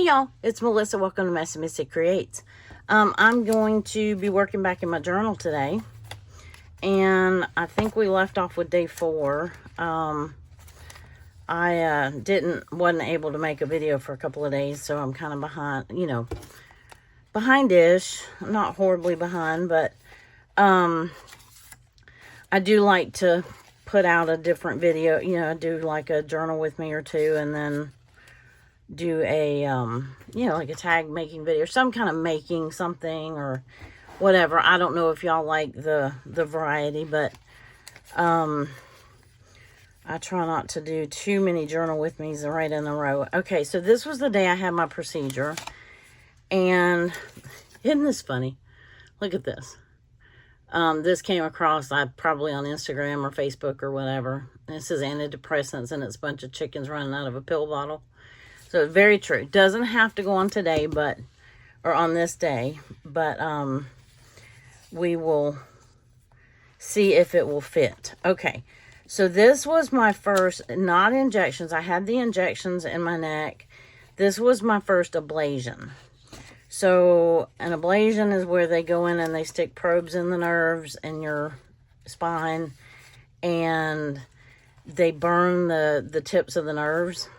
y'all, it's Melissa. Welcome to MessyMissy Creates. I'm going to be working back in my journal today, and I think we left off with day 4. I wasn't able to make a video for a couple of days, so I'm kind of behind, behind-ish. I'm not horribly behind, but I do like to put out a different video, do like a journal with me or two, and then do a, like a tag making video, some kind of making something or whatever. I don't know if y'all like the variety, but I try not to do too many journal with me's right in a row. Okay, so this was the day I had my procedure, and isn't this funny? Look at this. This came across probably on Instagram or Facebook or whatever. This is antidepressants, and it's a bunch of chickens running out of a pill bottle. So it's very true. Doesn't have to go on today, or on this day, but we will see if it will fit. Okay, so this was my first, not injections. I had the injections in my neck. This was my first ablation. So an ablation is where they go in and they stick probes in the nerves in your spine, and they burn the tips of the nerves.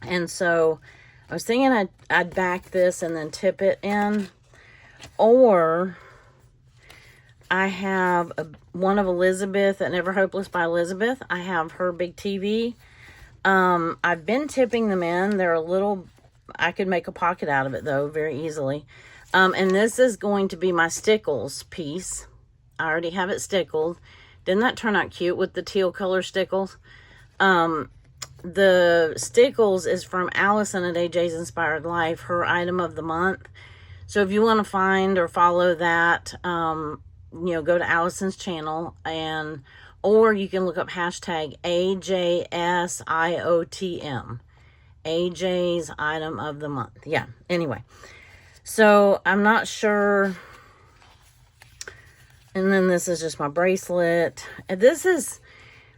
And so I was thinking I'd back this and then tip it in. Or I have one of Elizabeth at Never Hopeless by Elizabeth. I have her big TV. I've been tipping them in. They're a little, I could make a pocket out of it though, very easily. And this is going to be my Stickles piece. I already have it stickled. Didn't that turn out cute with the teal color stickles? The Stickles is from Allison at AJ's Inspired Life, her item of the month. So if you want to find or follow that, go to Allison's channel, or you can look up hashtag AJSIOTM. AJ's item of the month. Yeah, anyway. So I'm not sure. And then this is just my bracelet. And this is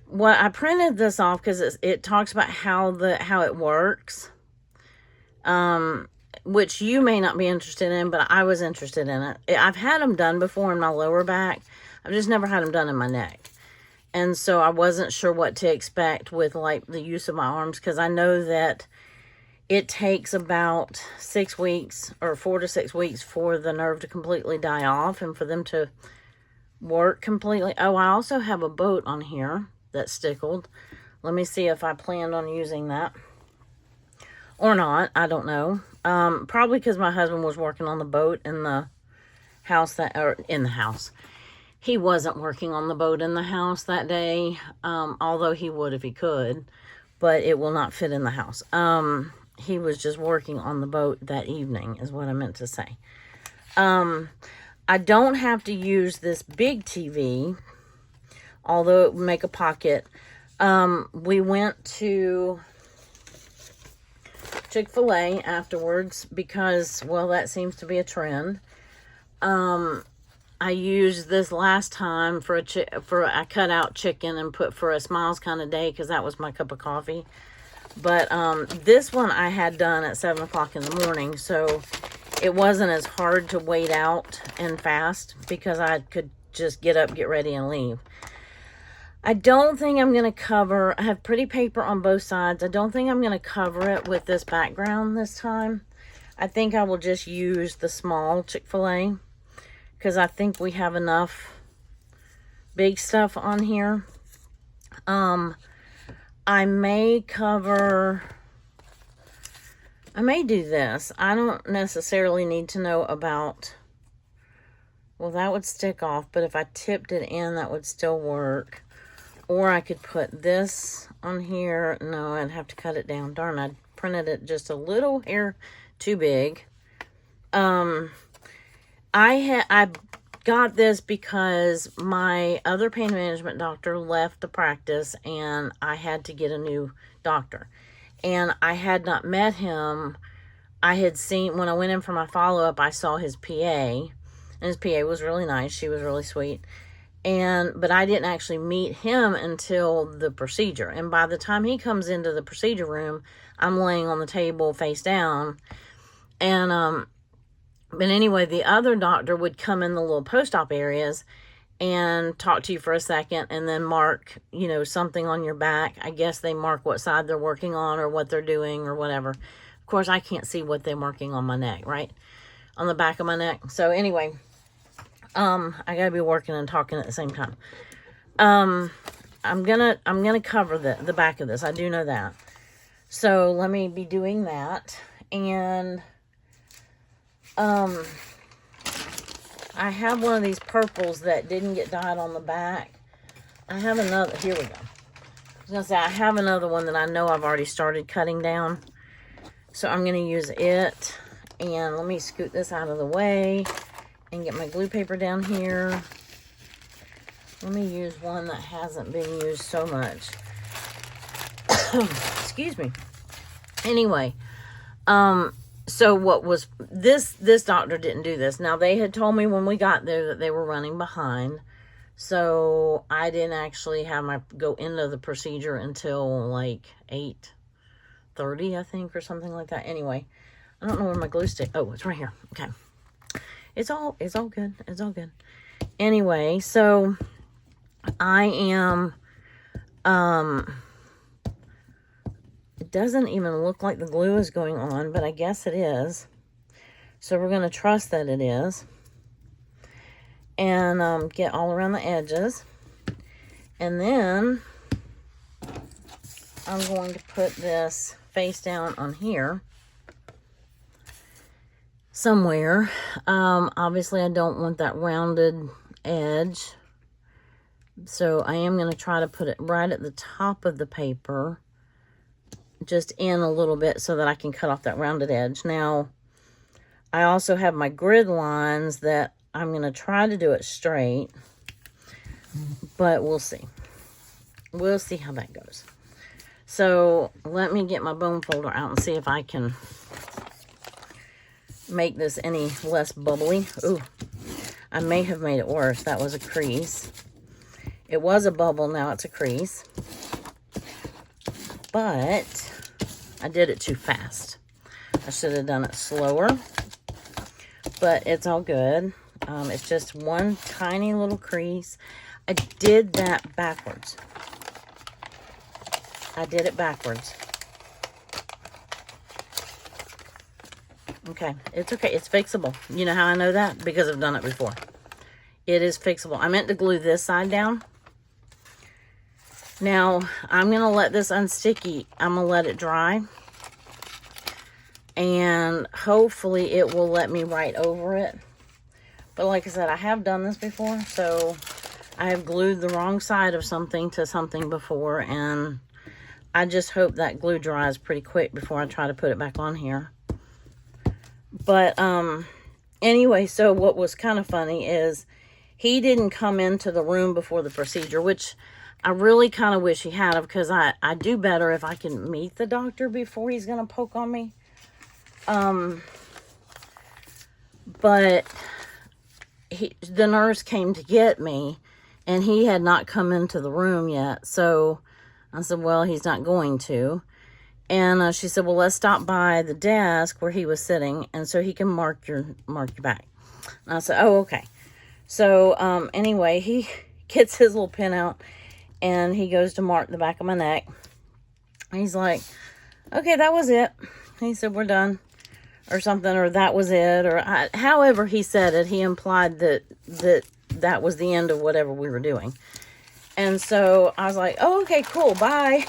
what I printed this off because it talks about how it works, which you may not be interested in, but I was interested in it. I've had them done before in my lower back. I've just never had them done in my neck, and so I wasn't sure what to expect with like the use of my arms, because I know that it takes about 6 weeks or 4 to 6 weeks for the nerve to completely die off and for them to work completely. Oh, I also have a boat on here that's stickled. Let me see if I planned on using that or not. I don't know. Probably because my husband was working on the boat in the house he wasn't working on the boat in the house that day, although he would if he could, but it will not fit in the house. He was just working on the boat that evening is what I meant to say. I don't have to use this big TV, although it would make a pocket. We went to Chick-fil-A afterwards because, well, that seems to be a trend. I used this last time for I cut out chicken and put for a smiles kind of day because that was my cup of coffee. But this one I had done at 7 o'clock in the morning, so it wasn't as hard to wait out and fast because I could just get up, get ready, and leave. I don't think I'm going to cover, I have pretty paper on both sides. I don't think I'm going to cover it with this background this time. I think I will just use the small Chick-fil-A because I think we have enough big stuff on here. I may do this. I don't necessarily need to know about, well, that would stick off, but if I tipped it in, that would still work. Or I could put this on here. No, I'd have to cut it down. Darn, I printed it just a little hair too big. I got this because my other pain management doctor left the practice and I had to get a new doctor. And I had not met him. I had seen, when I went in for my follow-up, I saw his PA. And his PA was really nice. She was really sweet. But I didn't actually meet him until the procedure. And by the time he comes into the procedure room, I'm laying on the table face down. And, but anyway, the other doctor would come in the little post-op areas and talk to you for a second and then mark, you know, something on your back. I guess they mark what side they're working on or what they're doing or whatever. Of course, I can't see what they're marking on my neck, right? On the back of my neck. So anyway, I gotta be working and talking at the same time. I'm gonna cover the back of this. I do know that. So let me be doing that. And I have one of these purples that didn't get dyed on the back. I have another. Here we go. I was gonna say I have another one that I know I've already started cutting down. So I'm gonna use it. And let me scoot this out of the way and get my glue paper down here. Let me use one that hasn't been used so much. Excuse me. Anyway, so what was this doctor didn't do this. Now they had told me when we got there that they were running behind. So I didn't actually have my go into the procedure until like 8:30, I think, or something like that. Anyway, I don't know where my glue stick. Oh, it's right here. Okay. It's all good. It's all good. Anyway, so I am, it doesn't even look like the glue is going on, but I guess it is. So we're going to trust that it is. And get all around the edges. And then I'm going to put this face down on here somewhere. Obviously I don't want that rounded edge. So I am going to try to put it right at the top of the paper. Just in a little bit so that I can cut off that rounded edge. Now, I also have my grid lines that I'm going to try to do it straight. But we'll see. We'll see how that goes. So, let me get my bone folder out and see if I can make this any less bubbly. Ooh, I may have made it worse. That was a crease. It was a bubble, now it's a crease. But I did it too fast. I should have done it slower. But it's all good. It's just one tiny little crease. I did that backwards. I did it backwards. Okay, it's okay. It's fixable. You know how I know that? Because I've done it before. It is fixable. I meant to glue this side down. Now, I'm going to let this unsticky. I'm going to let it dry. And hopefully it will let me write over it. But like I said, I have done this before. So I have glued the wrong side of something to something before. And I just hope that glue dries pretty quick before I try to put it back on here. But anyway, so what was kind of funny is he didn't come into the room before the procedure, which I really kind of wish he had, because I do better if I can meet the doctor before he's going to poke on me. But the nurse came to get me, and he had not come into the room yet. So I said, well, he's not going to. And she said, well, let's stop by the desk where he was sitting, and so he can mark your back. And I said, oh, okay. So anyway, he gets his little pen out, and he goes to mark the back of my neck. He's like, okay, that was it. He said, we're done, or something, or that was it, or however he said it. He implied that was the end of whatever we were doing. And so I was like, oh, okay, cool, bye.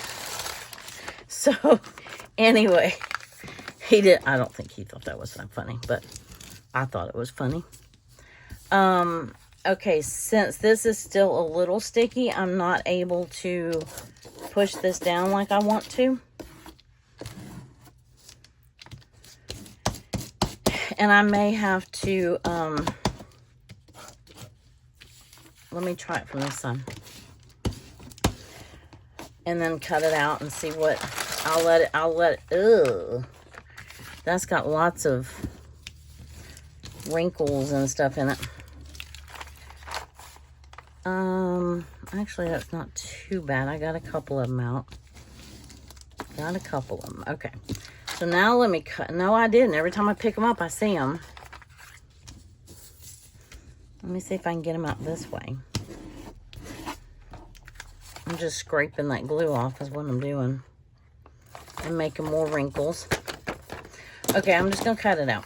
So anyway, I don't think he thought that was that funny, but I thought it was funny. Okay, since this is still a little sticky, I'm not able to push this down like I want to. And I may have to, let me try it from this side. And then cut it out and see what, I'll let it, ugh. That's got lots of wrinkles and stuff in it. Actually, that's not too bad. I got a couple of them out. Got a couple of them. Okay. So now let me cut. No, I didn't. Every time I pick them up, I see them. Let me see if I can get them out this way. I'm just scraping that glue off is what I'm doing. And making more wrinkles. Okay, I'm just going to cut it out.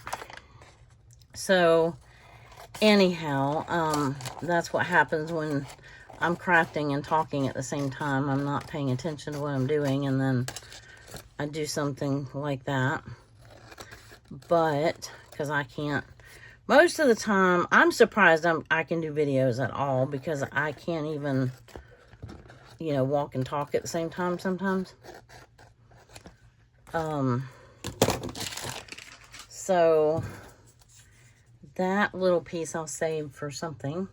So, anyhow, that's what happens when I'm crafting and talking at the same time. I'm not paying attention to what I'm doing, and then I do something like that. But, because I can't, most of the time, I'm surprised I can do videos at all, because I can't even, you know, walk and talk at the same time sometimes. So, that little piece I'll save for something.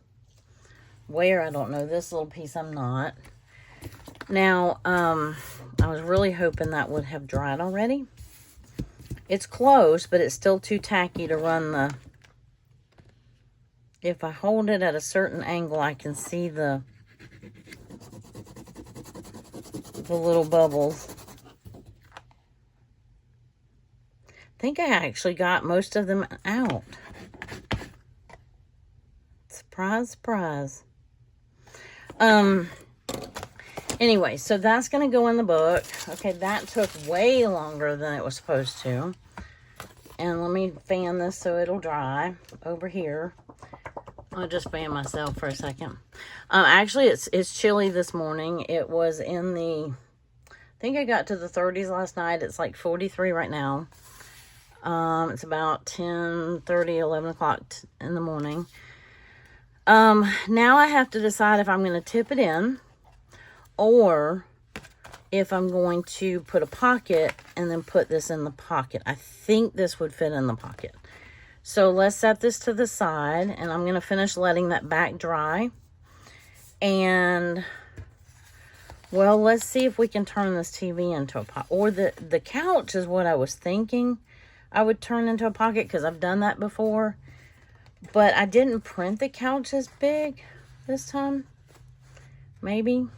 Where, I don't know. This little piece I'm not. Now, I was really hoping that would have dried already. It's close, but it's still too tacky to run the... If I hold it at a certain angle, I can see the little bubbles. I think I actually got most of them out. Surprise, surprise. Anyway, so that's going to go in the book. Okay, that took way longer than it was supposed to. And let me fan this so it'll dry over here. I'll just fan myself for a second. Actually, it's chilly this morning. It was in the... I think I got to the 30s last night. It's like 43 right now. It's about 10:30, 11 o'clock in the morning. Now I have to decide if I'm going to tip it in or if I'm going to put a pocket and then put this in the pocket. I think this would fit in the pocket. So let's set this to the side, and I'm going to finish letting that back dry. And, well, let's see if we can turn this TV into a pocket. Or the couch is what I was thinking I would turn into a pocket, because I've done that before. But I didn't print the couch as big this time. Maybe.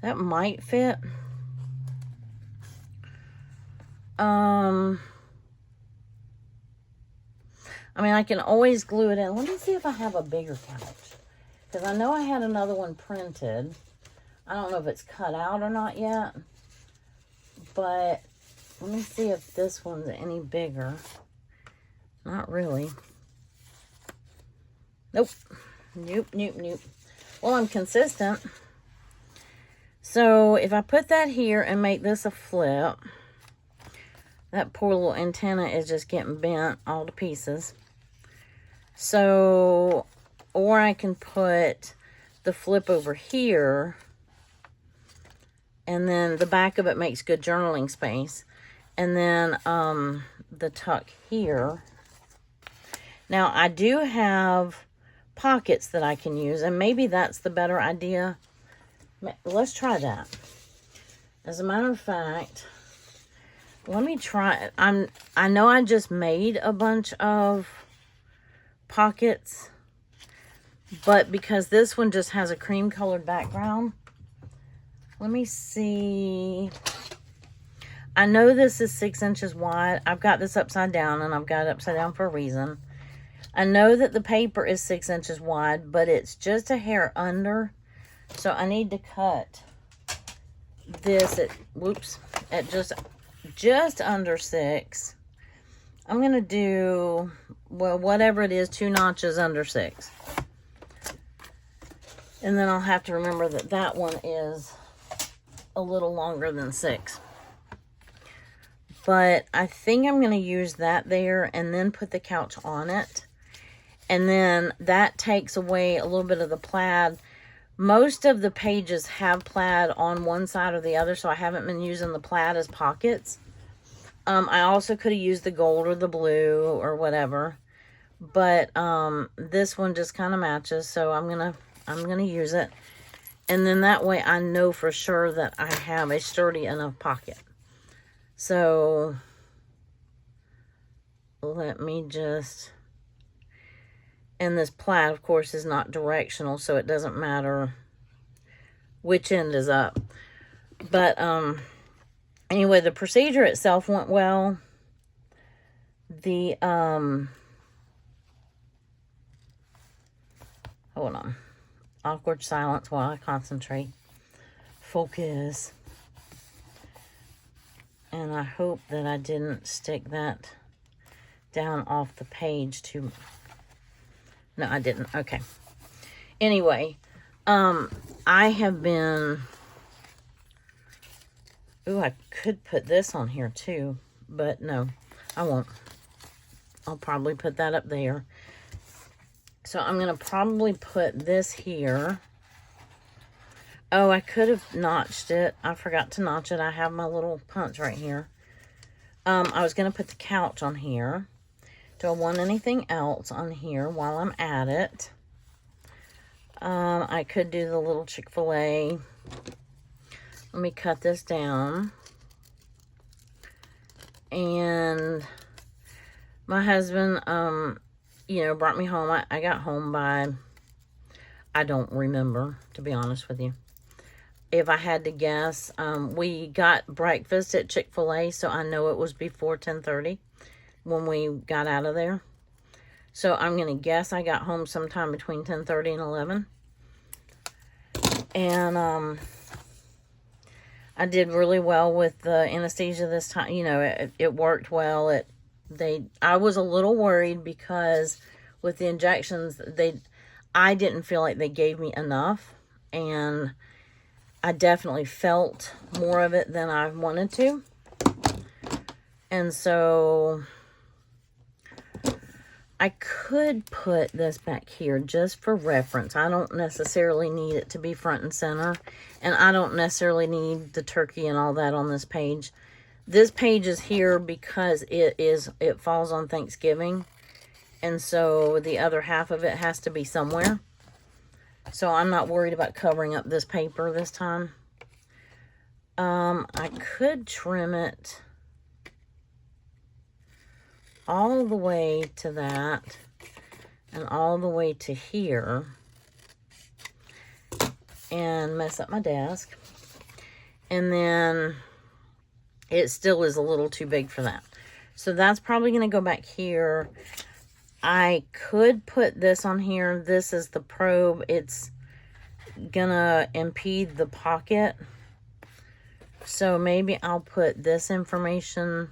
That might fit. I mean, I can always glue it in. Let me see if I have a bigger couch. Because I know I had another one printed. I don't know if it's cut out or not yet. But let me see if this one's any bigger. Not really. Nope. Nope, nope, nope. Well, I'm consistent. So, if I put that here and make this a flip, that poor little antenna is just getting bent all to pieces. So, or I can put the flip over here, and then the back of it makes good journaling space. And then the tuck here. Now, I do have pockets that I can use, and maybe that's the better idea. Let's try that. As a matter of fact, let me try. I know I just made a bunch of pockets, but because this one just has a cream colored background, let me see. I know this is 6 inches wide. I've got this upside down, and I've got it upside down for a reason. I know that the paper is 6 inches wide, but it's just a hair under. So I need to cut this at, whoops, at just under 6. I'm going to do, well, whatever it is, 2 notches under 6. And then I'll have to remember that that one is a little longer than 6. But I think I'm going to use that there and then put the couch on it. And then that takes away a little bit of the plaid. Most of the pages have plaid on one side or the other, so I haven't been using the plaid as pockets. I also could have used the gold or the blue or whatever. But this one just kind of matches, so I'm gonna use it. And then that way I know for sure that I have a sturdy enough pocket. So let me just... And this plaid, of course, is not directional, so it doesn't matter which end is up. But anyway, the procedure itself went well. The hold on. Awkward silence while I concentrate. Focus. And I hope that I didn't stick that down off the page too. No, I didn't. Okay. Anyway, I have been... Ooh, I could put this on here too, but no, I won't. I'll probably put that up there. So I'm going to probably put this here. Oh, I could have notched it. I forgot to notch it. I have my little punch right here. I was going to put the couch on here. Do I want anything else on here while I'm at it? I could do the little Chick-fil-A. Let me cut this down. And my husband, you know, brought me home. I got home by, I don't remember, to be honest with you. If I had to guess, we got breakfast at Chick-fil-A, so I know it was before 10:30 when we got out of there. So I'm going to guess I got home sometime between 10:30 and 11. And I did really well with the anesthesia this time. You know, it worked well. I was a little worried because with the injections, I didn't feel like they gave me enough, and I definitely felt more of it than I wanted to. And so I could put this back here just for reference. I don't necessarily need it to be front and center, and I don't necessarily need the turkey and all that on this page. This page is here because it falls on Thanksgiving, and so the other half of it has to be somewhere. So I'm not worried about covering up this paper this time. I could trim it all the way to that and all the way to here and mess up my desk. And then it still is a little too big for that. So that's probably going to go back here. I could put this on here. This is the probe. It's gonna impede the pocket. So maybe I'll put this information.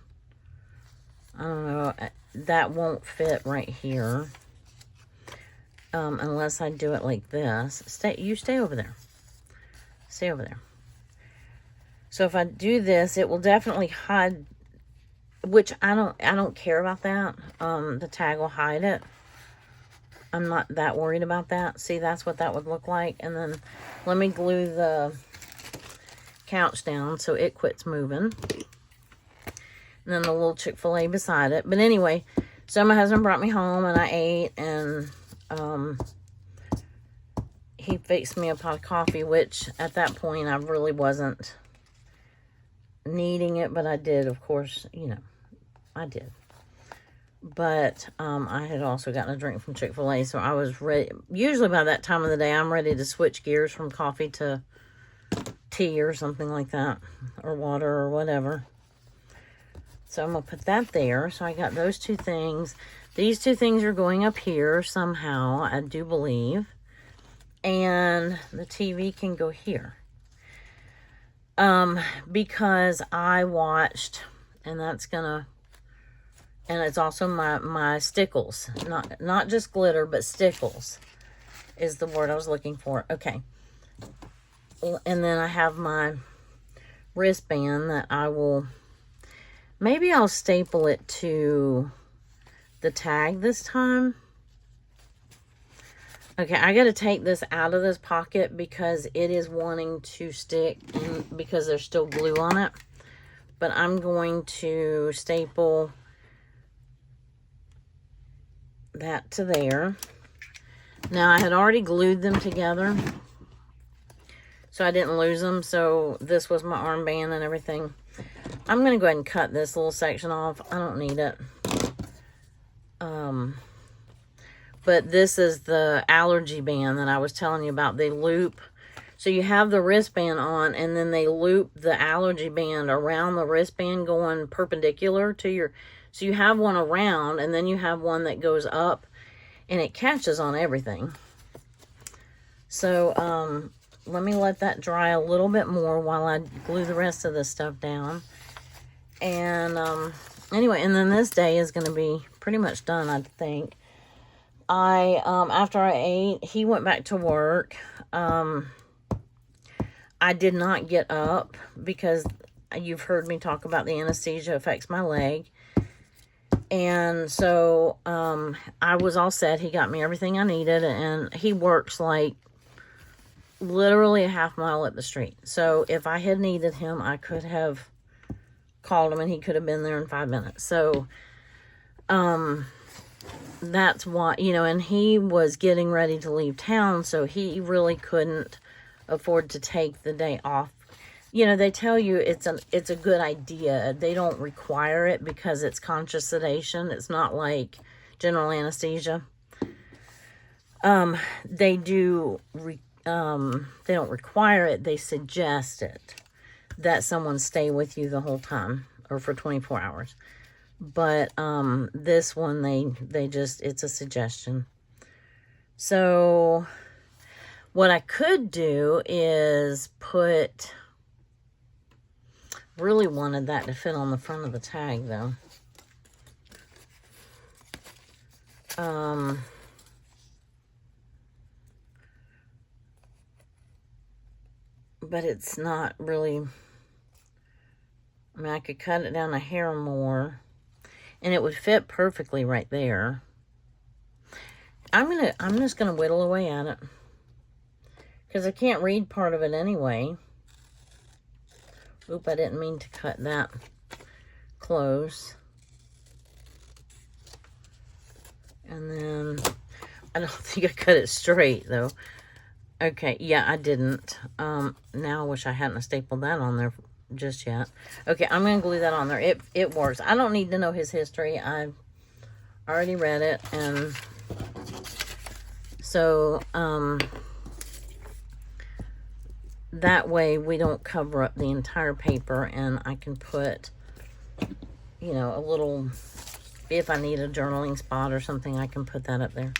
I don't know. That won't fit right here. Unless I do it like this. You stay over there. Stay over there. So if I do this, it will definitely hide, which I don't care about that. The tag will hide it. I'm not that worried about that. See, that's what that would look like. And then let me glue the couch down so it quits moving. And then the little Chick-fil-A beside it. But anyway, so my husband brought me home and I ate, and he fixed me a pot of coffee, which at that point I really wasn't needing it, but I did, of course, you know, I did. But I had also gotten a drink from Chick-fil-A, so I was ready. Usually by that time of the day, I'm ready to switch gears from coffee to tea or something like that, or water or whatever. So I'm going to put that there. So I got those two things. These two things are going up here somehow, I do believe. And the TV can go here. Because I watched, and that's gonna, and it's also my Stickles, not just glitter, but Stickles is the word I was looking for. Okay. And then I have my wristband that I will, maybe I'll staple it to the tag this time. Okay, I got to take this out of this pocket because it is wanting to stick because there's still glue on it. But I'm going to staple that to there. Now, I had already glued them together, so I didn't lose them. So this was my armband and everything. I'm going to go ahead and cut this little section off. I don't need it. But this is the allergy band that I was telling you about. They loop. So you have the wristband on, and then they loop the allergy band around the wristband going perpendicular to your... So you have one around, and then you have one that goes up, and it catches on everything. So, let me let that dry a little bit more while I glue the rest of this stuff down. And, anyway, and then this day is going to be pretty much done, I think. After I ate, he went back to work. I did not get up because you've heard me talk about the anesthesia affects my leg. And so, I was all set. He got me everything I needed, and he works like literally a half mile up the street. So if I had needed him, I could have called him and he could have been there in 5 minutes. So, that's why, you know, and he was getting ready to leave town, so he really couldn't afford to take the day off. You know, they tell you it's a good idea. They don't require it because it's conscious sedation. It's not like general anesthesia. They don't require it. They suggest it, that someone stay with you the whole time or for 24 hours. But this one, they just, it's a suggestion. So what I could do is put, really wanted that to fit on the front of the tag though. But it's not really, I mean, I could cut it down a hair more and it would fit perfectly right there. I'm just gonna whittle away at it because I can't read part of it anyway. Oop, I didn't mean to cut that close. And then, I don't think I cut it straight though. Okay, yeah, I didn't. Now I wish I hadn't stapled that on there just yet. Okay, I'm going to glue that on there. It works. I don't need to know his history. I've already read it. And so, that way we don't cover up the entire paper, and I can put, you know, a little, if I need a journaling spot or something, I can put that up there.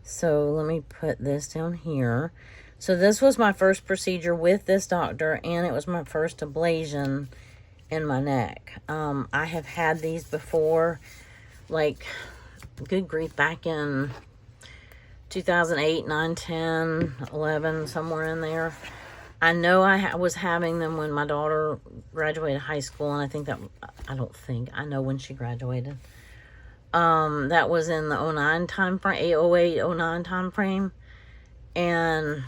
So let me put this down here. So this was my first procedure with this doctor, and it was my first ablation in my neck. I have had these before, like, good grief, back in 2008, 9, 10, 11, somewhere in there. I know I was having them when my daughter graduated high school, and I know when she graduated. That was in the 09 time frame, 08, 09 time frame. And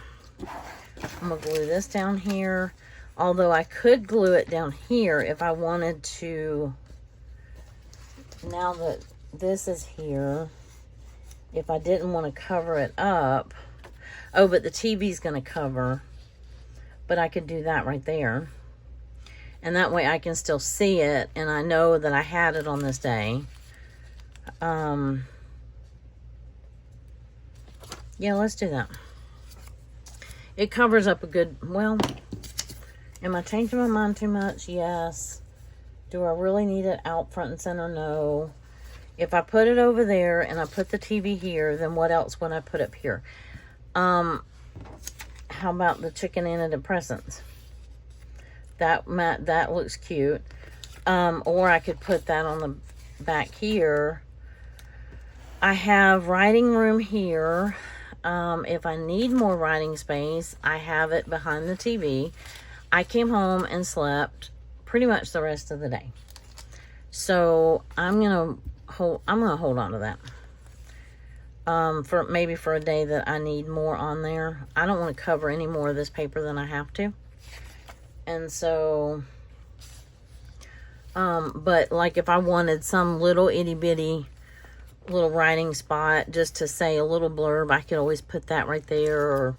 I'm gonna glue this down here. Although I could glue it down here if I wanted to. Now that this is here, if I didn't want to cover it up. Oh, but the TV's gonna cover. But I could do that right there. And that way I can still see it, and I know that I had it on this day. Yeah, let's do that. It covers up a good, well, am I changing my mind too much? Yes. Do I really need it out front and center? No. If I put it over there and I put the TV here, then what else would I put up here? How about the chicken antidepressants? That looks cute. Or I could put that on the back here. I have writing room here. If I need more writing space, I have it behind the TV. I came home and slept pretty much the rest of the day. So I'm gonna hold on to that. For maybe for a day that I need more on there. I don't want to cover any more of this paper than I have to. And so, but like if I wanted some little itty bitty little writing spot just to say a little blurb, I could always put that right there, or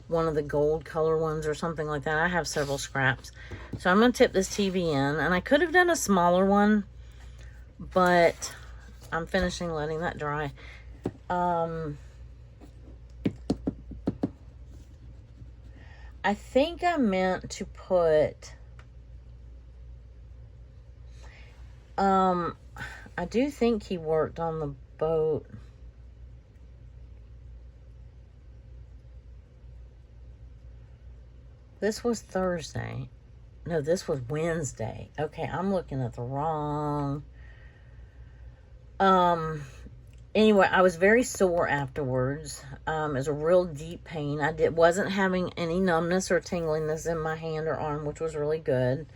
one of the gold color ones or something like that. I have several scraps. So I'm going to tip this TV in, and I could have done a smaller one, but I'm finishing letting that dry. I think I meant to put, I do think he worked on the boat. This was Thursday. No, this was Wednesday. Okay, I'm looking at the wrong. Anyway, I was very sore afterwards. It was a real deep pain. I wasn't having any numbness or tinglingness in my hand or arm, which was really good.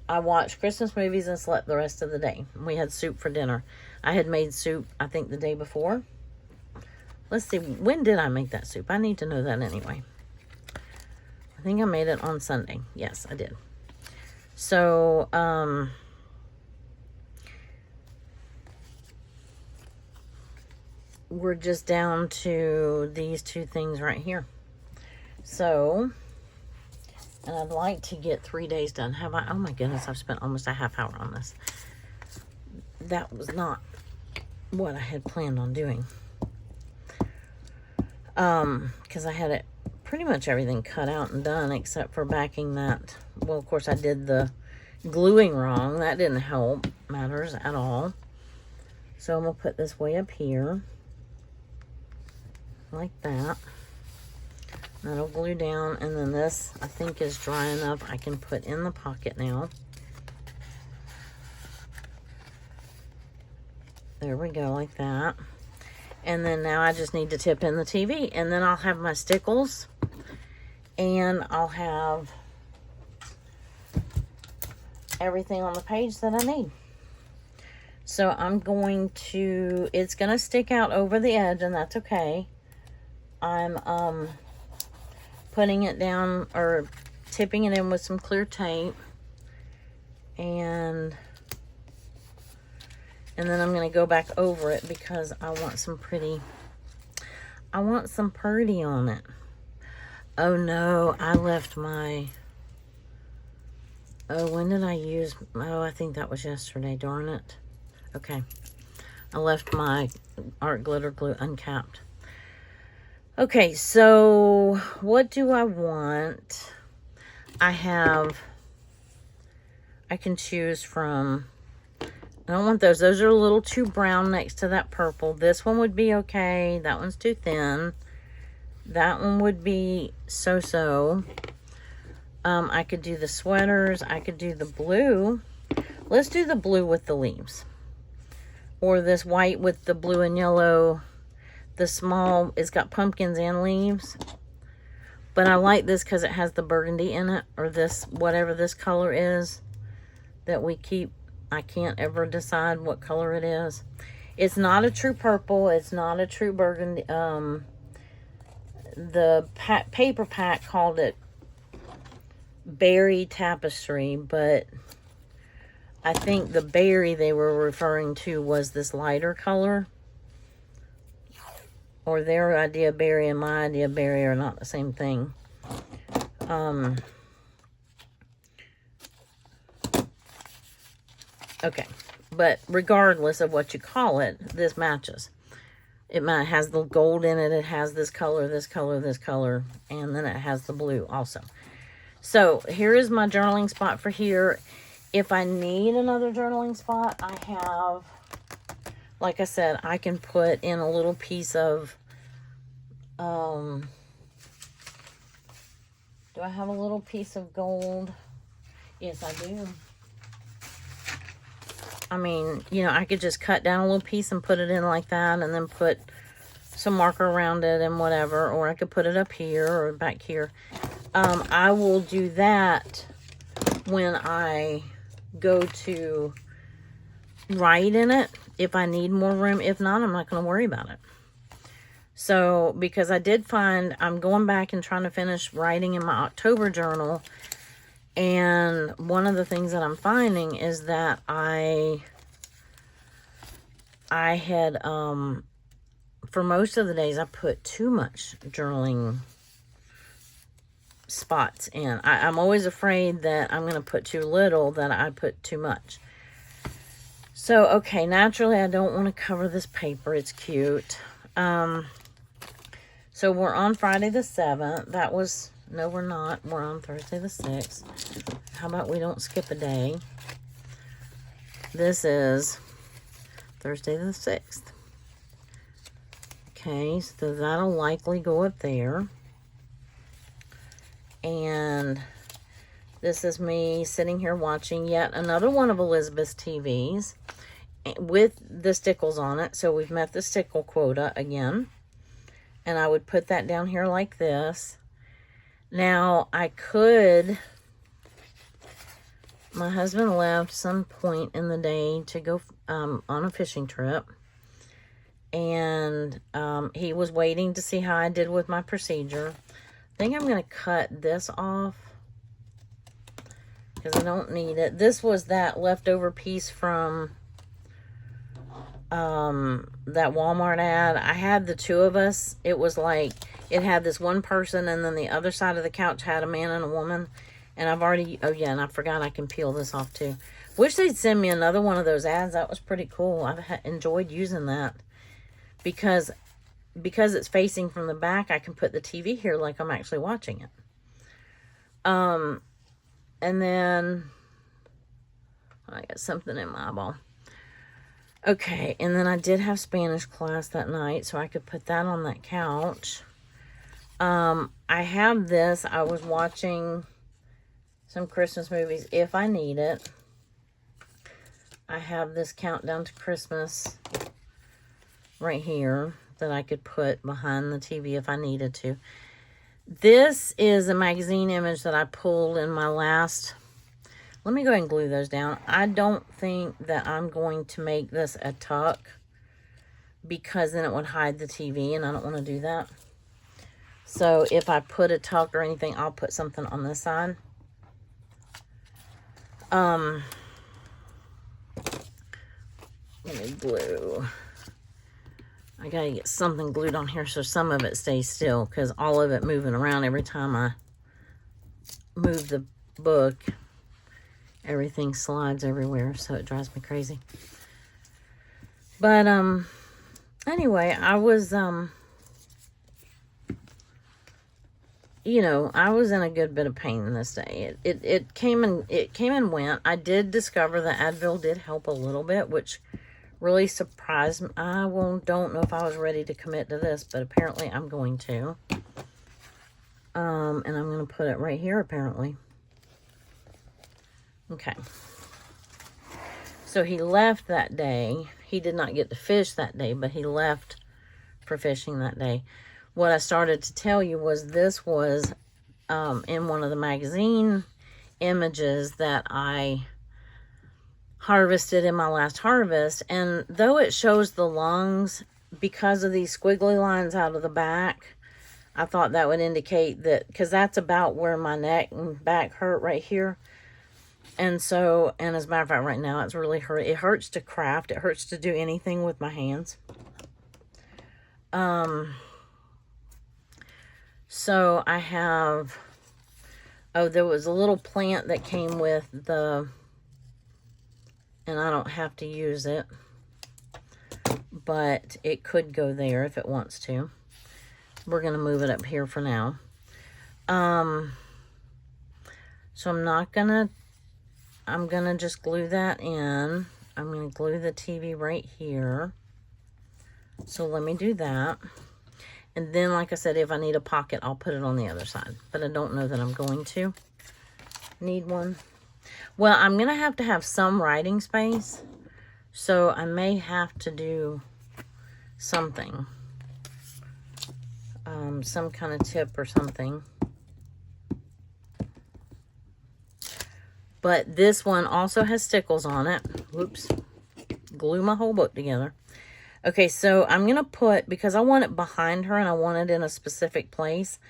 I watched Christmas movies and slept the rest of the day. We had soup for dinner. I had made soup, I think, the day before. Let's see, when did I make that soup? I need to know that anyway. I think I made it on Sunday. Yes, I did. So, we're just down to these two things right here. So, and I'd like to get 3 days done. Have I? Oh my goodness, I've spent almost a half hour on this. That was not what I had planned on doing. Because I had it pretty much everything cut out and done except for backing that. Well, of course I did the gluing wrong. That didn't help matters at all. So I'm gonna put this way up here like that. That'll glue down, and then this I think is dry enough I can put in the pocket now. There we go, like that. And then now I just need to tip in the TV, and then I'll have my Stickles, and I'll have everything on the page that I need. So I'm going to, it's going to stick out over the edge, and that's okay. I'm putting it down, or tipping it in with some clear tape, and then I'm going to go back over it because I want some pretty on it. Oh no, I left my, oh, when did I use, oh, I think that was yesterday, darn it. Okay, I left my art glitter glue uncapped. Okay, so what do I want? I can choose from, I don't want those. Those are a little too brown next to that purple. This one would be okay. That one's too thin. That one would be so-so. I could do the sweaters. I could do the blue. Let's do the blue with the leaves. Or this white with the blue and yellow. The small, it's got pumpkins and leaves. But I like this because it has the burgundy in it. Or this, whatever this color is that we keep. I can't ever decide what color it is. It's not a true purple. It's not a true burgundy. The paper pack called it berry tapestry, but I think the berry they were referring to was this lighter color. Or their idea of berry and my idea of berry are not the same thing. Okay, but regardless of what you call it, this matches. It has the gold in it. It has this color, this color, this color, and then it has the blue also. So here is my journaling spot for here. If I need another journaling spot, I have, like I said, I can put in a little piece of, do I have a little piece of gold? Yes, I do. I mean, you know, I could just cut down a little piece and put it in like that, and then put some marker around it and whatever, or I could put it up here or back here. I will do that when I go to write in it, if I need more room. If not, I'm not going to worry about it. So, because I did find, I'm going back and trying to finish writing in my October journal. And one of the things that I'm finding is that I had, for most of the days, I put too much journaling spots in. I'm always afraid that I'm going to put too little, that I put too much. So, okay, naturally, I don't want to cover this paper. It's cute. So we're on Friday the 7th. That was, no, we're not. We're on Thursday the 6th. How about we don't skip a day? This is Thursday the 6th. Okay, so that'll likely go up there. And this is me sitting here watching yet another one of Elizabeth's TVs with the Stickles on it. So we've met the Stickle quota again. And I would put that down here like this. Now, I could... My husband left some point in the day to go on a fishing trip. And he was waiting to see how I did with my procedure. I think I'm going to cut this off because I don't need it. This was that leftover piece from that Walmart ad. I had the two of us. It was like, it had this one person and then the other side of the couch had a man and a woman. And I've already, oh yeah, and I forgot I can peel this off too. Wish they'd send me another one of those ads. That was pretty cool. I've enjoyed using that. Because it's facing from the back, I can put the TV here like I'm actually watching it. And then, I got something in my eyeball. Okay, and then I did have Spanish class that night, so I could put that on that couch. I have this. I was watching some Christmas movies if I need it. I have this countdown to Christmas right here that I could put behind the TV if I needed to. This is a magazine image that I pulled in my last... Let me go ahead and glue those down. I don't think that I'm going to make this a tuck because then it would hide the TV and I don't want to do that. So if I put a tuck or anything, I'll put something on this side. Let me glue. I gotta get something glued on here so some of it stays still because all of it moving around every time I move the book. Everything slides everywhere, so it drives me crazy. But, anyway, I was, you know, I was in a good bit of pain this day. It came and went. I did discover that Advil did help a little bit, which really surprised me. I don't know if I was ready to commit to this, but apparently I'm going to. And I'm going to put it right here, apparently. Okay. So he left that day. He did not get to fish that day, but he left for fishing that day. What I started to tell you was this was in one of the magazine images that I harvested in my last harvest. And though it shows the lungs, because of these squiggly lines out of the back, I thought that would indicate that, because that's about where my neck and back hurt right here. And so, and as a matter of fact, right now, it's really hurt. It hurts to craft. It hurts to do anything with my hands. So I have, oh, there was a little plant that came with the, and I don't have to use it, but it could go there if it wants to. We're going to move it up here for now. So I'm not going to, I'm going to just glue that in. I'm going to glue the TV right here. So let me do that. And then, like I said, if I need a pocket, I'll put it on the other side. But I don't know that I'm going to need one. Well, I'm going to have some writing space. So I may have to do something. Some kind of tip or something. But this one also has Stickles on it. Whoops. Glue my whole book together. Okay, so I'm going to put, because I want it behind her and I want it in a specific place,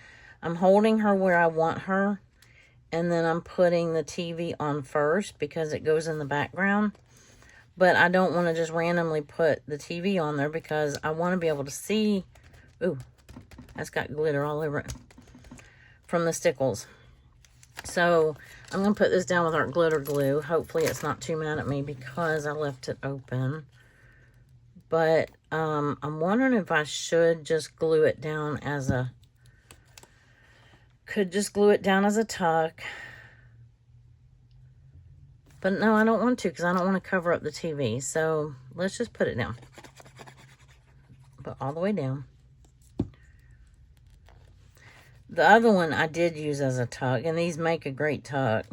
I'm holding her where I want her. And then I'm putting the TV on first because it goes in the background. But I don't want to just randomly put the TV on there because I want to be able to see. Ooh, that's got glitter all over it from the Stickles. So I'm going to put this down with our glitter glue. Hopefully it's not too mad at me because I left it open. but I'm wondering if I should just glue it down as a, could just glue it down as a tuck. But no, I don't want to, because I don't want to cover up the TV. So let's just put it down. Put all the way down. The other one I did use as a tuck, and these make a great tuck.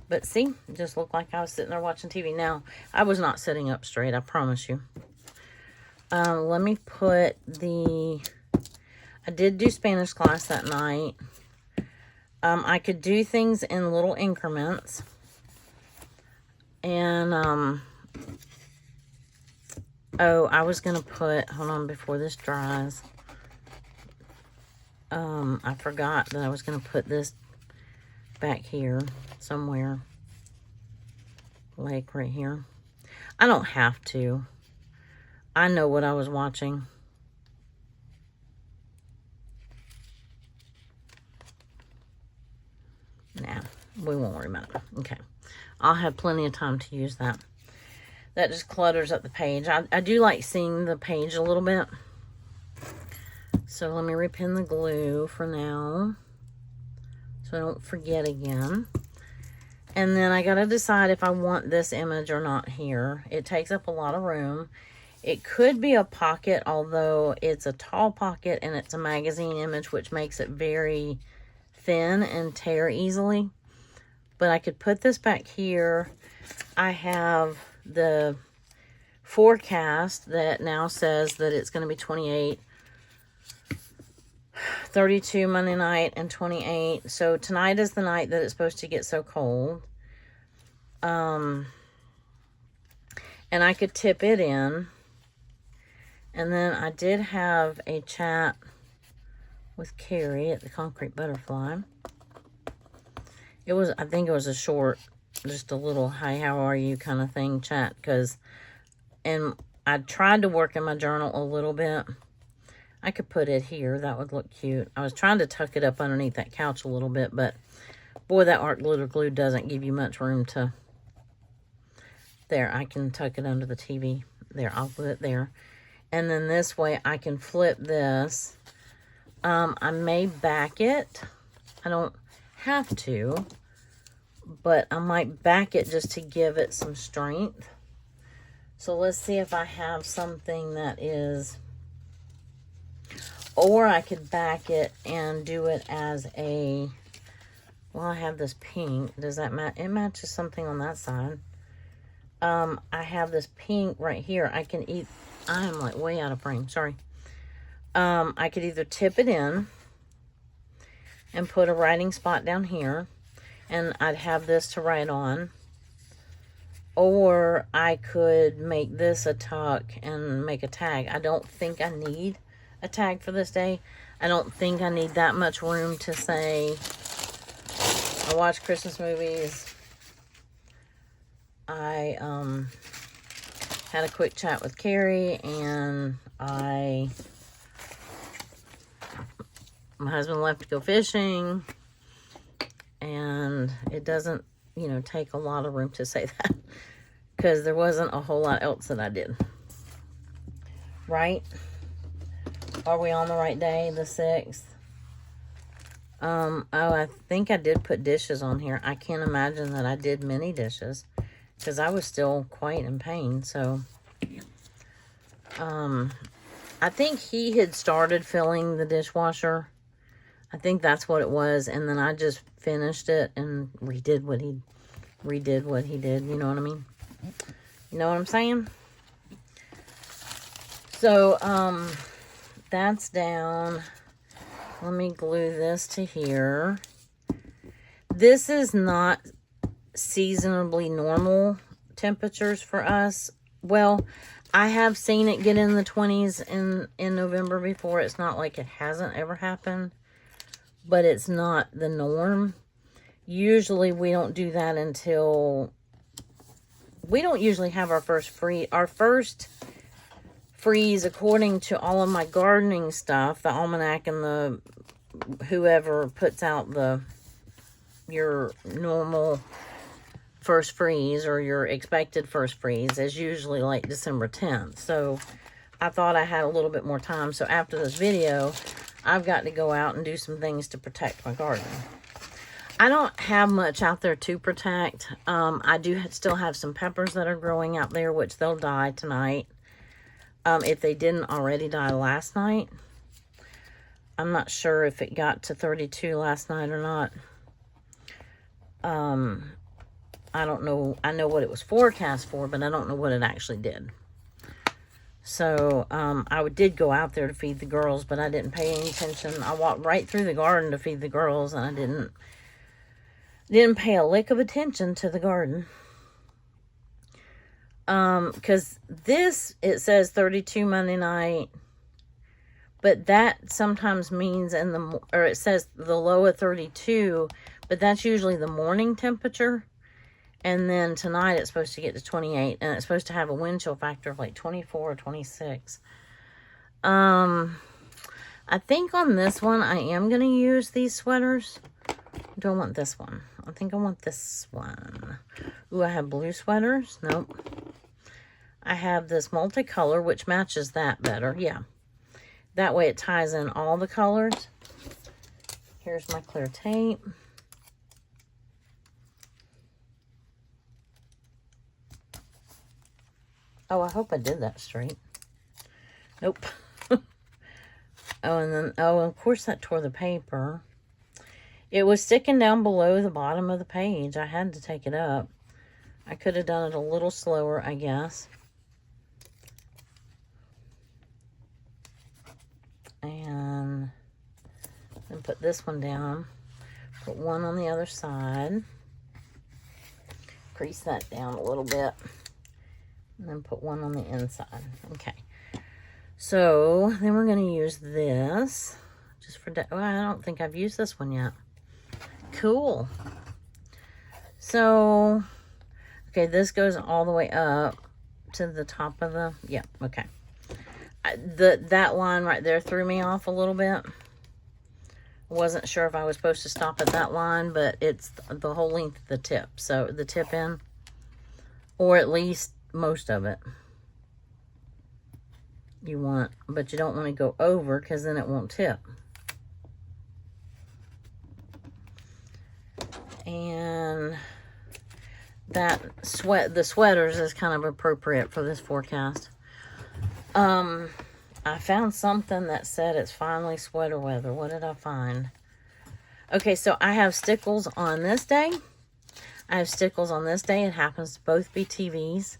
But see, it just looked like I was sitting there watching TV. Now, I was not sitting up straight, I promise you. Let me put the... I did do Spanish class that night. I could do things in little increments. And, oh, I was going to put... Hold on, before this dries. I forgot that I was going to put this back here somewhere. Like right here. I don't have to. I know what I was watching. Nah, we won't worry about it. Okay. I'll have plenty of time to use that. That just clutters up the page. I do like seeing the page a little bit. So let me repin the glue for now, so I don't forget again. And then I gotta decide if I want this image or not here. It takes up a lot of room. It could be a pocket, although it's a tall pocket and it's a magazine image, which makes it very thin and tear easily. But I could put this back here. I have the forecast that now says that it's gonna be 28. 32 Monday night and 28. So tonight is the night that it's supposed to get so cold. And I could tip it in. And then I did have a chat with Kari at the Concrete Butterfly. It was, I think it was a short, just a little, hi, how are you kind of thing chat. And I tried to work in my journal a little bit. I could put it here. That would look cute. I was trying to tuck it up underneath that couch a little bit, but boy, that art glitter glue doesn't give you much room to... There, I can tuck it under the TV. There, I'll put it there. And then this way, I can flip this. I may back it. I don't have to, but I might back it just to give it some strength. So let's see if I have something that is... Or I could back it and do it as a... Well, I have this pink. Does that match? It matches something on that side. I have this pink right here. I can eat... I'm like way out of frame. Sorry. I could either tip it in and put a writing spot down here. And I'd have this to write on. Or I could make this a tuck and make a tag. I don't think I need a tag for this day. I don't think I need that much room to say I watch Christmas movies. I had a quick chat with Kari, and my husband left to go fishing, and it doesn't, you know, take a lot of room to say that, because there wasn't a whole lot else that I did. Right? Are we on the right day, the 6th? Oh, I think I did put dishes on here. I can't imagine that I did many dishes, because I was still quite in pain. So, I think he had started filling the dishwasher. I think that's what it was. And then I just finished it and redid what he did. You know what I mean? You know what I'm saying? So, that's down. Let me glue this to here. This is not seasonably normal temperatures for us. Well, I have seen it get in the 20s in November before. It's not like it hasn't ever happened, but it's not the norm. Usually we don't do that until... We don't usually have our first freeze, according to all of my gardening stuff, the almanac and the whoever puts out your normal first freeze, or your expected first freeze, is usually like December 10th. So I thought I had a little bit more time. So after this video, I've got to go out and do some things to protect my garden. I don't have much out there to protect. I do still have some peppers that are growing out there, which they'll die tonight. If they didn't already die last night. I'm not sure if it got to 32 last night or not. I don't know. I know what it was forecast for, but I don't know what it actually did. So, I did go out there to feed the girls, but I didn't pay any attention. I walked right through the garden to feed the girls, and I didn't pay a lick of attention to the garden. Because it says 32 Monday night, but that sometimes means it says the low of 32, but that's usually the morning temperature. And then tonight it's supposed to get to 28, and it's supposed to have a wind chill factor of like 24 or 26. I think on this one, I am going to use these sweaters. Do I want this one? I think I want this one. Ooh, I have blue sweaters. Nope. I have this multicolor, which matches that better. Yeah. That way it ties in all the colors. Here's my clear tape. Oh, I hope I did that straight. Nope. And of course that tore the paper. It was sticking down below the bottom of the page. I had to take it up. I could have done it a little slower, I guess. And then put this one down. Put one on the other side. Crease that down a little bit. And then put one on the inside. Okay. So, then we're going to use this. Just for... Well, I don't think I've used this one yet. Cool. So, okay, this goes all the way up to the top of the... Yeah, okay. That line right there threw me off a little bit. Wasn't sure if I was supposed to stop at that line, but it's the whole length of the tip. So, the tip end. Or at least most of it. You want, but you don't want to go over because then it won't tip. And the sweaters is kind of appropriate for this forecast. I found something that said it's finally sweater weather. What did I find? Okay, so I have Stickles on this day. I have Stickles on this day. It happens to both be TVs.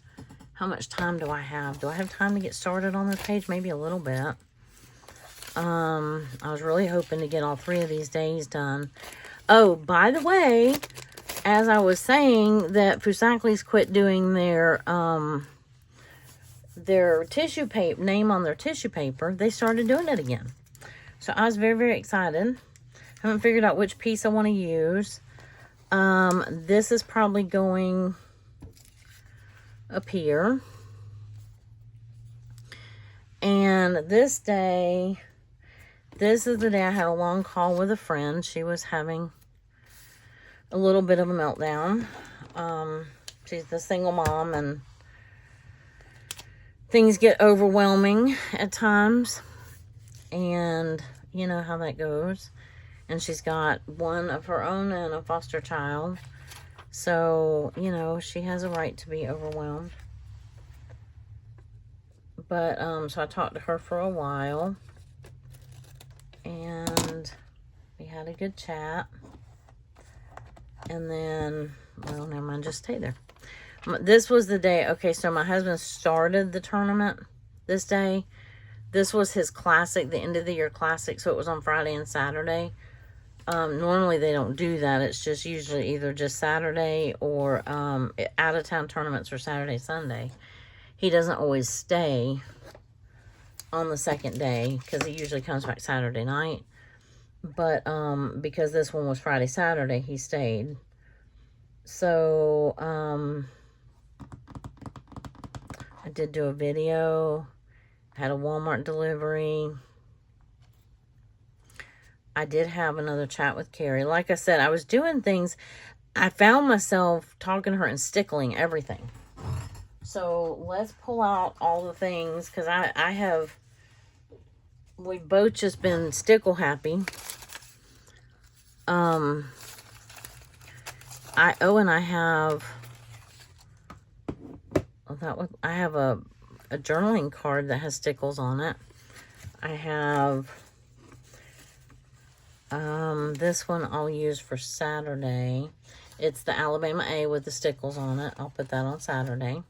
How much time do I have? Do I have time to get started on this page? Maybe a little bit. I was really hoping to get all 3 of these days done. Oh, by the way, as I was saying that Fusakli's quit doing their tissue paper, name on their tissue paper, they started doing it again. So I was very, very excited. Haven't figured out which piece I want to use. This is probably going up here. And this day, this is the day I had a long call with a friend. She was having a little bit of a meltdown. She's the single mom, and things get overwhelming at times. And you know how that goes. And she's got one of her own and a foster child. So, you know, she has a right to be overwhelmed. But, so I talked to her for a while. And we had a good chat. And then, well, never mind, just stay there. This was the day, okay, so my husband started the tournament this day. This was his classic, the end of the year classic, so it was on Friday and Saturday. Normally they don't do that. It's just usually either just Saturday or out-of-town tournaments are Saturday, Sunday. He doesn't always stay on the second day because he usually comes back Saturday night. But because this one was Friday, Saturday, he stayed. So I did do a video. Had a Walmart delivery. I did have another chat with Kari. Like I said, I was doing things. I found myself talking to her and stickling everything. So let's pull out all the things, because we've both just been stickle happy. And I have, I have a journaling card that has stickles on it. I have, this one I'll use for Saturday. It's the Alabama A with the stickles on it. I'll put that on Saturday.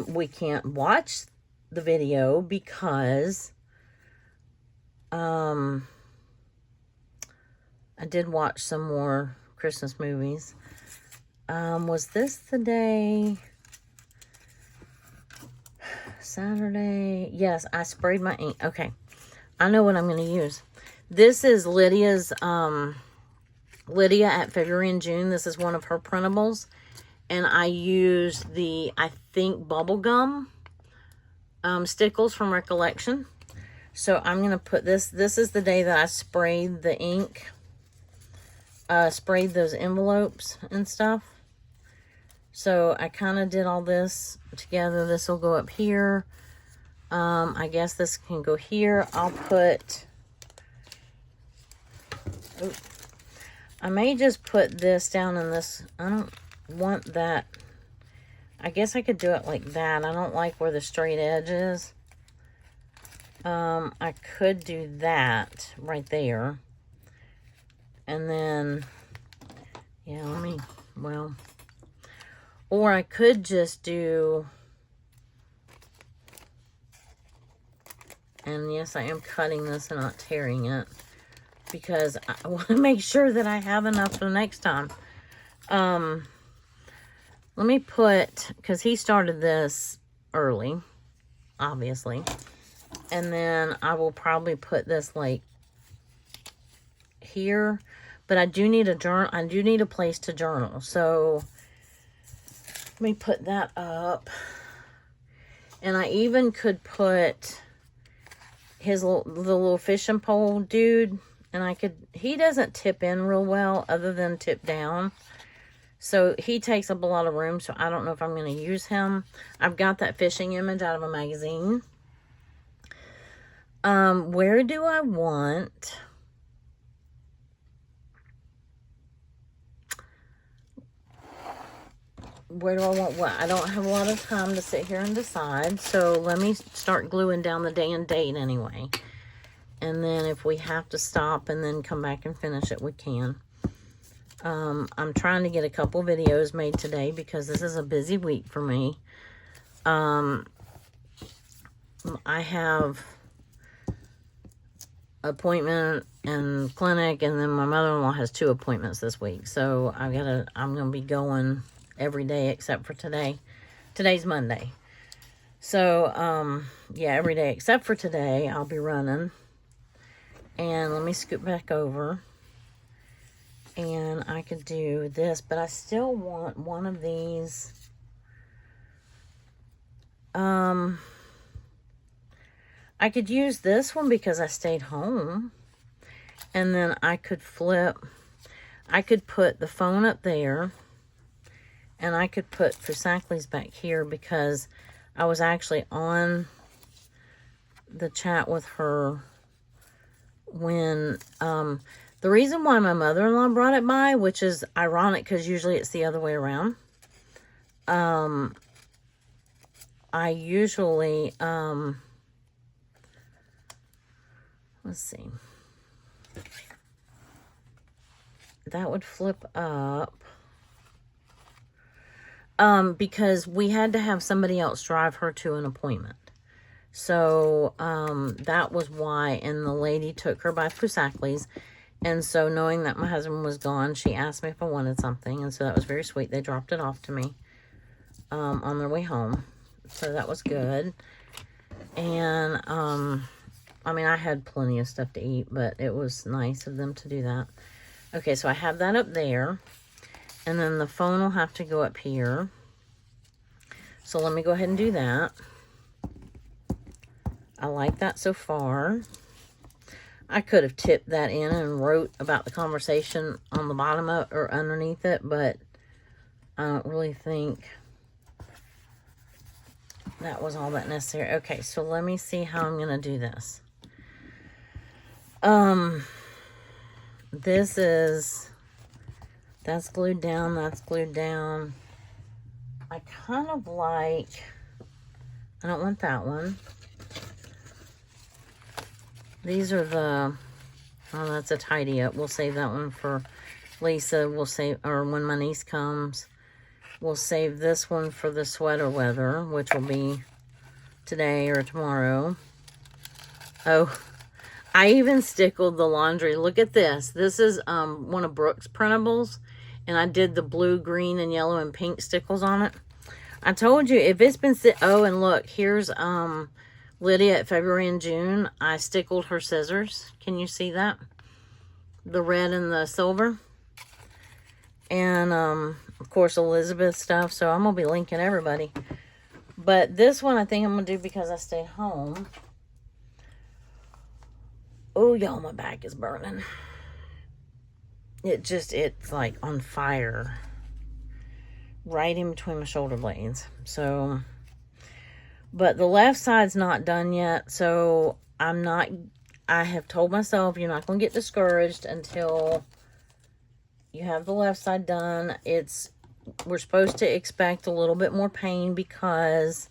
We can't watch the video because, I did watch some more Christmas movies. Was this the day? Saturday? Yes, I sprayed my ink. Okay. I know what I'm going to use. This is Lydia's, Lydia at February and June. This is one of her printables. And I used the, I think, bubblegum Stickles from Recollection. So I'm going to put this. This is the day that I sprayed the ink. Sprayed those envelopes and stuff. So I kind of did all this together. This will go up here. I guess this can go here. I'll put... Oh, I may just put this down in this. I don't want that. I guess I could do it like that. I don't like where the straight edge is. I could do that right there. And then, yeah, well, or I could just do, and yes, I am cutting this and not tearing it, because I want to make sure that I have enough for next time. Let me put, because he started this early, obviously. And then I will probably put this like here. But I do need a journal. I do need a place to journal. So let me put that up. And I even could put the little fishing pole dude. And I could, he doesn't tip in real well other than tip down. So he takes up a lot of room. So I don't know if I'm going to use him. I've got that fishing image out of a magazine. Where do I want... Where do I want what? I don't have a lot of time to sit here and decide. So let me start gluing down the day and date anyway. And then if we have to stop and then come back and finish it, we can. I'm trying to get a couple videos made today because this is a busy week for me. I have appointment and clinic, and then my mother-in-law has 2 appointments this week. So I'm going to be going every day except for today. Today's Monday. So, yeah, every day except for today, I'll be running. And let me scoot back over. And I could do this, but I still want one of these. I could use this one because I stayed home. And then I could flip. I could put the phone up there. And I could put Fusakli's back here because I was actually on the chat with her when, the reason why my mother-in-law brought it by, which is ironic because usually it's the other way around. I usually, let's see. That would flip up. Because we had to have somebody else drive her to an appointment. So, that was why, and the lady took her by Fusakli's. And so, knowing that my husband was gone, she asked me if I wanted something. And so, that was very sweet. They dropped it off to me, on their way home. So, that was good. And, I mean, I had plenty of stuff to eat, but it was nice of them to do that. Okay, so I have that up there. And then the phone will have to go up here. So let me go ahead and do that. I like that so far. I could have tipped that in and wrote about the conversation on the bottom of or underneath it, but I don't really think that was all that necessary. Okay, so let me see how I'm going to do this. This is, that's glued down, that's glued down. I kind of like, I don't want that one. These are the, oh, that's a tidy up. We'll save that one for Lisa. We'll save, or when my niece comes, we'll save this one for the sweater weather, which will be today or tomorrow. Oh, I even stickled the laundry. Look at this. This is one of Brooke's printables, and I did the blue, green, and yellow and pink stickles on it. I told you, if it's been, oh, and look, here's Lydia at February and June. I stickled her scissors. Can you see that? The red and the silver. And, of course, Elizabeth stuff. So I'm going to be linking everybody. But this one I think I'm going to do because I stayed home. Oh, y'all, my back is burning. It's like on fire. Right in between my shoulder blades. So, but the left side's not done yet. So I have told myself you're not going to get discouraged until you have the left side done. We're supposed to expect a little bit more pain because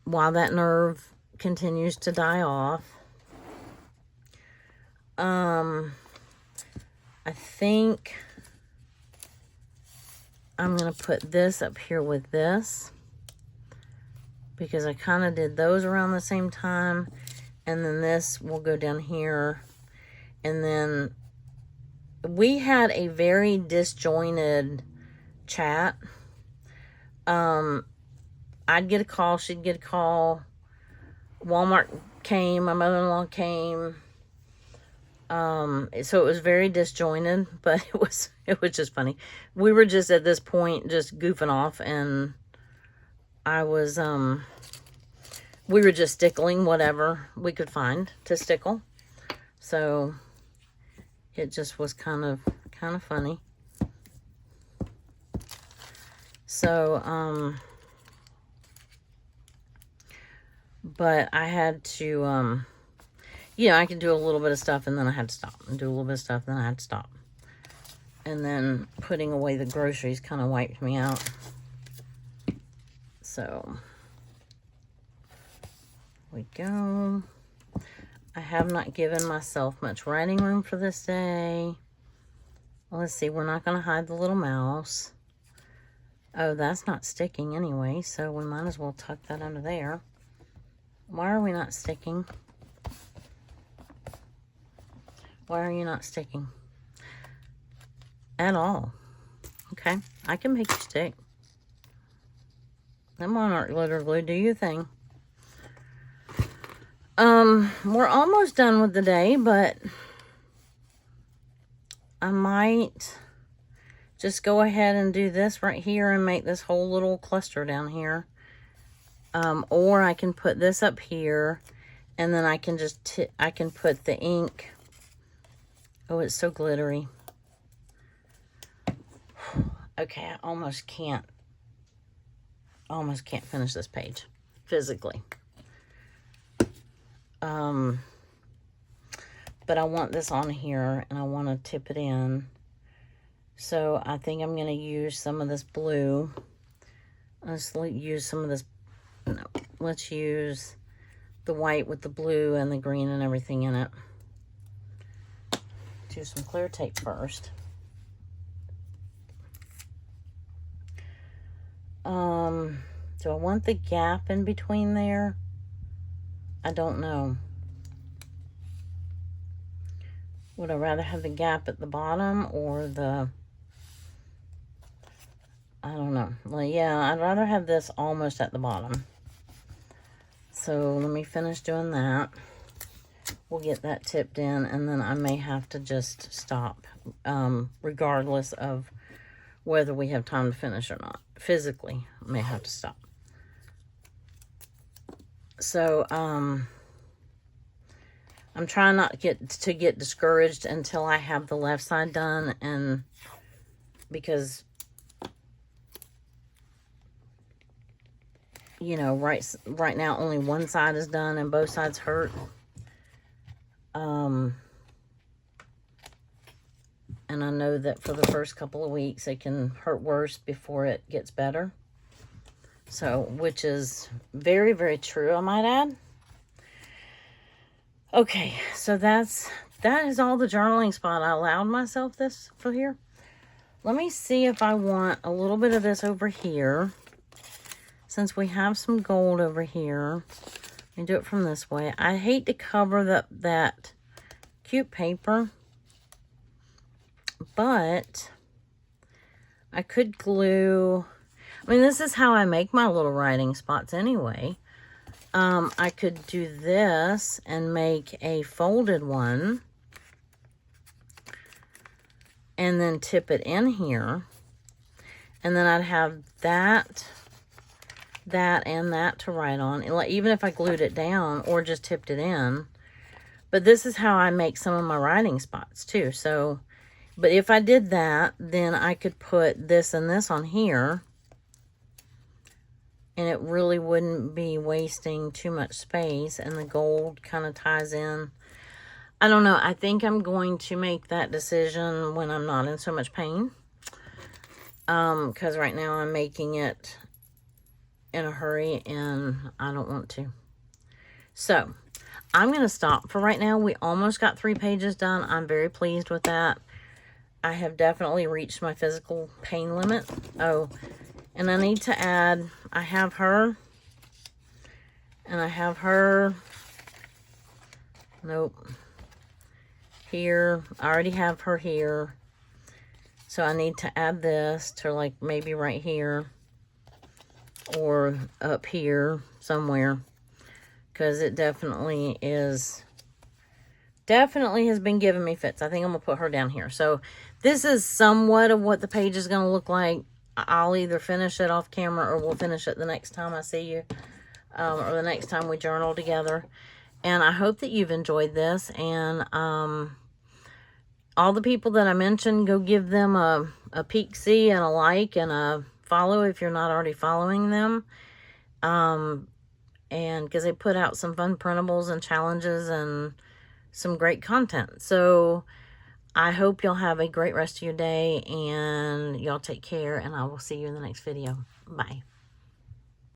while that nerve continues to die off. I think I'm going to put this up here with this because I kind of did those around the same time. And then this will go down here. And then we had a very disjointed chat. I'd get a call. She'd get a call. Walmart came. My mother-in-law came. So it was very disjointed, but it was just funny. We were just at this point just goofing off, and we were just stickling whatever we could find to stickle. So it just was kind of funny. So, but I had to, I could do a little bit of stuff and then I had to stop. And do a little bit of stuff and then I had to stop. And then putting away the groceries kind of wiped me out. So, we go. I have not given myself much writing room for this day. Let's see, we're not going to hide the little mouse. Oh, that's not sticking anyway, so we might as well tuck that under there. Why are we not sticking? Why are you not sticking? At all. Okay, I can make you stick. Come on, art glitter glue, do your thing. We're almost done with the day, but I might just go ahead and do this right here and make this whole little cluster down here. Or I can put this up here and then I can just, I can put the ink. Oh, it's so glittery. Okay, I almost can't finish this page physically. But I want this on here and I want to tip it in. So I think I'm going to use some of this blue. Let's use some of this. No, let's use the white with the blue and the green and everything in it. Do some clear tape first. Do I want the gap in between there? I don't know. Would I rather have the gap at the bottom or the... I don't know. Well, yeah, I'd rather have this almost at the bottom. So let me finish doing that. We'll get that tipped in, and then I may have to just stop, regardless of whether we have time to finish or not. Physically, I may have to stop. So, I'm trying not to get discouraged until I have the left side done, and because, you know, right now only one side is done and both sides hurt. And I know that for the first couple of weeks it can hurt worse before it gets better. So, which is very, very true, I might add. Okay, so that is all the journaling spot I allowed myself this for here. Let me see if I want a little bit of this over here. Since we have some gold over here, let me do it from this way. I hate to cover that cute paper, but I could glue. I mean, this is how I make my little writing spots anyway. I could do this and make a folded one and then tip it in here. And then I'd have that, and that to write on. Even if I glued it down or just tipped it in. But this is how I make some of my writing spots too. So, but if I did that, then I could put this and this on here. And it really wouldn't be wasting too much space. And the gold kind of ties in. I don't know. I think I'm going to make that decision when I'm not in so much pain. Because right now I'm making it in a hurry and I don't want to. So, I'm going to stop for right now. We almost got 3 pages done. I'm very pleased with that. I have definitely reached my physical pain limit. Oh, and I need to add, I have her, and I have her, nope, here, I already have her here, so I need to add this to like maybe right here, or up here somewhere, because it definitely has been giving me fits. I think I'm going to put her down here. So this is somewhat of what the page is going to look like. I'll either finish it off camera or we'll finish it the next time I see you, or the next time we journal together. And I hope that you've enjoyed this. And all the people that I mentioned, go give them a peek-see and a like and a follow if you're not already following them. And because they put out some fun printables and challenges and some great content. So I hope you'll have a great rest of your day, and y'all take care, and I will see you in the next video. Bye.